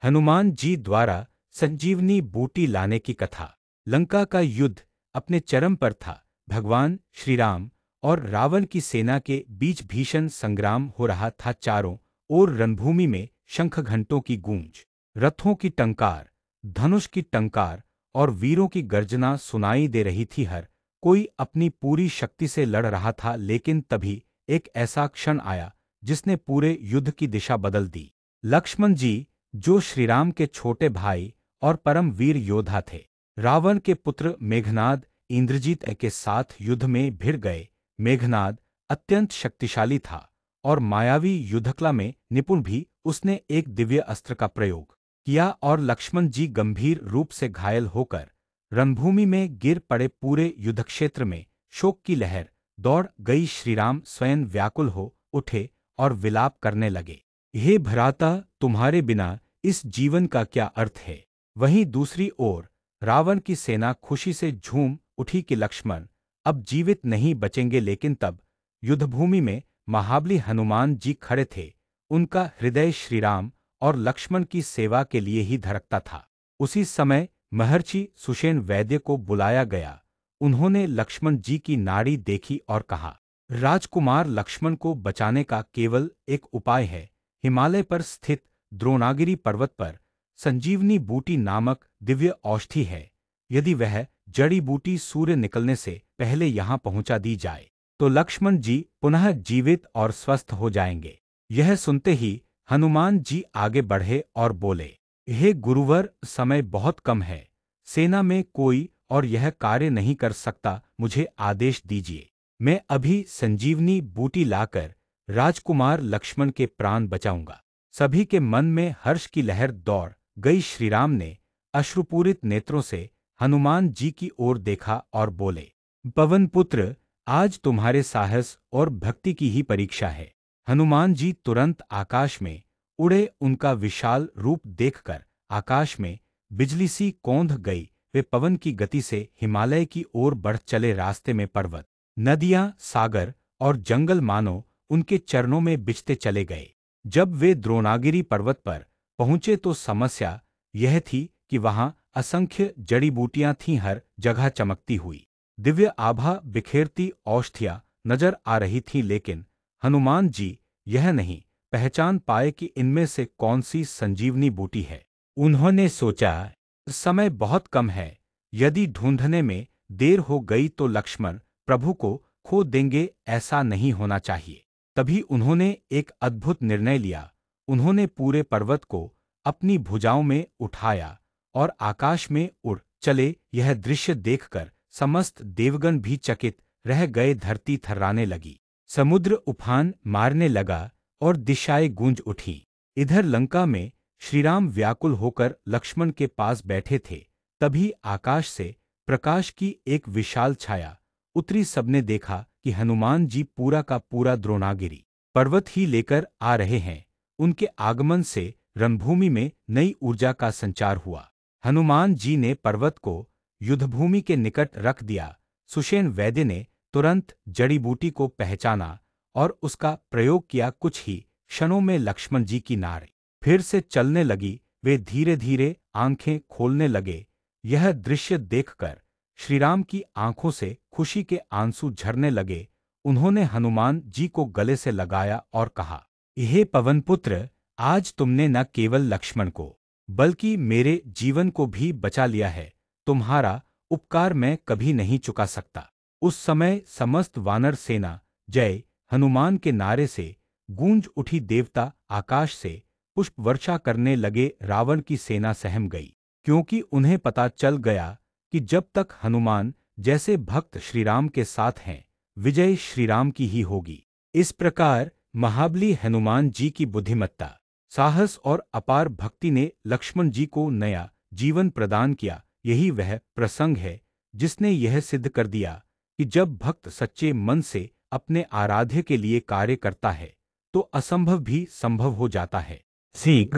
हनुमान जी द्वारा संजीवनी बूटी लाने की कथा। लंका का युद्ध अपने चरम पर था। भगवान श्री राम और रावण की सेना के बीच भीषण संग्राम हो रहा था। चारों ओर रणभूमि में शंख घंटों की गूंज, रथों की टंकार, धनुष की टंकार और वीरों की गर्जना सुनाई दे रही थी। हर कोई अपनी पूरी शक्ति से लड़ रहा था, लेकिन तभी एक ऐसा क्षण आया जिसने पूरे युद्ध की दिशा बदल दी। लक्ष्मण जी, जो श्रीराम के छोटे भाई और परम वीर योद्धा थे, रावण के पुत्र मेघनाद इंद्रजीत के साथ युद्ध में भिड़ गए। मेघनाद अत्यंत शक्तिशाली था और मायावी युद्धकला में निपुण भी। उसने एक दिव्य अस्त्र का प्रयोग किया और लक्ष्मण जी गंभीर रूप से घायल होकर रणभूमि में गिर पड़े। पूरे युद्धक्षेत्र में शोक की लहर दौड़ गई। श्रीराम स्वयं व्याकुल हो उठे और विलाप करने लगे, हे भ्राता, तुम्हारे बिना इस जीवन का क्या अर्थ है। वहीं दूसरी ओर रावण की सेना खुशी से झूम उठी कि लक्ष्मण अब जीवित नहीं बचेंगे। लेकिन तब युद्धभूमि में महाबली हनुमान जी खड़े थे। उनका हृदय श्रीराम और लक्ष्मण की सेवा के लिए ही धड़कता था। उसी समय महर्षि सुषेण वैद्य को बुलाया गया। उन्होंने लक्ष्मण जी की नाड़ी देखी और कहा, राजकुमार, लक्ष्मण को बचाने का केवल एक उपाय है। हिमालय पर स्थित द्रोणागिरी पर्वत पर संजीवनी बूटी नामक दिव्य औषधि है। यदि वह जड़ी बूटी सूर्य निकलने से पहले यहाँ पहुंचा दी जाए तो लक्ष्मण जी पुनः जीवित और स्वस्थ हो जाएंगे। यह सुनते ही हनुमान जी आगे बढ़े और बोले, हे गुरुवर, समय बहुत कम है। सेना में कोई और यह कार्य नहीं कर सकता। मुझे आदेश दीजिए, मैं अभी संजीवनी बूटी लाकर राजकुमार लक्ष्मण के प्राण बचाऊंगा। सभी के मन में हर्ष की लहर दौड़ गई। श्रीराम ने अश्रुपूरित नेत्रों से हनुमान जी की ओर देखा और बोले, पवन पुत्र, आज तुम्हारे साहस और भक्ति की ही परीक्षा है। हनुमान जी तुरंत आकाश में उड़े। उनका विशाल रूप देखकर आकाश में बिजली सी कौंध गई। वे पवन की गति से हिमालय की ओर बढ़ चले। रास्ते में पर्वत, नदियां, सागर और जंगल मानो उनके चरणों में बिछते चले गए। जब वे द्रोणागिरी पर्वत पर पहुंचे तो समस्या यह थी कि वहां असंख्य जड़ी बूटियां थीं, हर जगह चमकती हुई दिव्य आभा बिखेरती औषधियां नजर आ रही थीं। लेकिन हनुमान जी यह नहीं पहचान पाए कि इनमें से कौन सी संजीवनी बूटी है। उन्होंने सोचा, समय बहुत कम है। यदि ढूंढने में देर हो गई तो लक्ष्मण प्रभु को खो देंगे। ऐसा नहीं होना चाहिए। तभी उन्होंने एक अद्भुत निर्णय लिया। उन्होंने पूरे पर्वत को अपनी भुजाओं में उठाया और आकाश में उड़ चले। यह दृश्य देखकर समस्त देवगण भी चकित रह गए। धरती थर्राने लगी, समुद्र उफान मारने लगा और दिशाएं गूंज उठी। इधर लंका में श्रीराम व्याकुल होकर लक्ष्मण के पास बैठे थे। तभी आकाश से प्रकाश की एक विशाल छाया उतरी। सबने देखा कि हनुमान जी पूरा का पूरा द्रोणागिरी पर्वत ही लेकर आ रहे हैं। उनके आगमन से रणभूमि में नई ऊर्जा का संचार हुआ। हनुमान जी ने पर्वत को युद्धभूमि के निकट रख दिया। सुषेण वैद्य ने तुरंत जड़ी बूटी को पहचाना और उसका प्रयोग किया। कुछ ही क्षणों में लक्ष्मण जी की नाड़ी फिर से चलने लगी। वे धीरे धीरे आंखें खोलने लगे। यह दृश्य देखकर श्रीराम की आंखों से खुशी के आंसू झरने लगे। उन्होंने हनुमान जी को गले से लगाया और कहा, हे पवनपुत्र, आज तुमने न केवल लक्ष्मण को बल्कि मेरे जीवन को भी बचा लिया है। तुम्हारा उपकार मैं कभी नहीं चुका सकता। उस समय समस्त वानर सेना जय हनुमान के नारे से गूंज उठी। देवता आकाश से पुष्प वर्षा करने लगे। रावण की सेना सहम गई, क्योंकि उन्हें पता चल गया कि जब तक हनुमान जैसे भक्त श्रीराम के साथ हैं, विजय श्रीराम की ही होगी। इस प्रकार महाबली हनुमान जी की बुद्धिमत्ता, साहस और अपार भक्ति ने लक्ष्मण जी को नया जीवन प्रदान किया। यही वह प्रसंग है जिसने यह सिद्ध कर दिया कि जब भक्त सच्चे मन से अपने आराध्य के लिए कार्य करता है तो असंभव भी संभव हो जाता है। सीख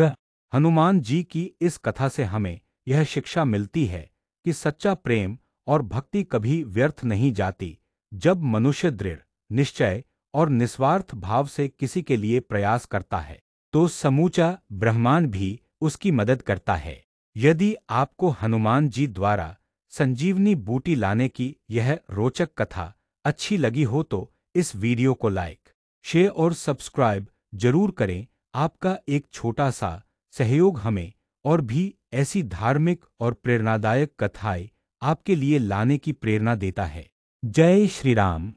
हनुमान जी की इस कथा से हमें यह शिक्षा मिलती है कि सच्चा प्रेम और भक्ति कभी व्यर्थ नहीं जाती। जब मनुष्य दृढ़ निश्चय और निस्वार्थ भाव से किसी के लिए प्रयास करता है तो समूचा ब्रह्मांड भी उसकी मदद करता है। यदि आपको हनुमान जी द्वारा संजीवनी बूटी लाने की यह रोचक कथा अच्छी लगी हो तो इस वीडियो को लाइक, शेयर और सब्सक्राइब जरूर करें। आपका एक छोटा सा सहयोग हमें और भी ऐसी धार्मिक और प्रेरणादायक कथाएं आपके लिए लाने की प्रेरणा देता है। जय श्री राम।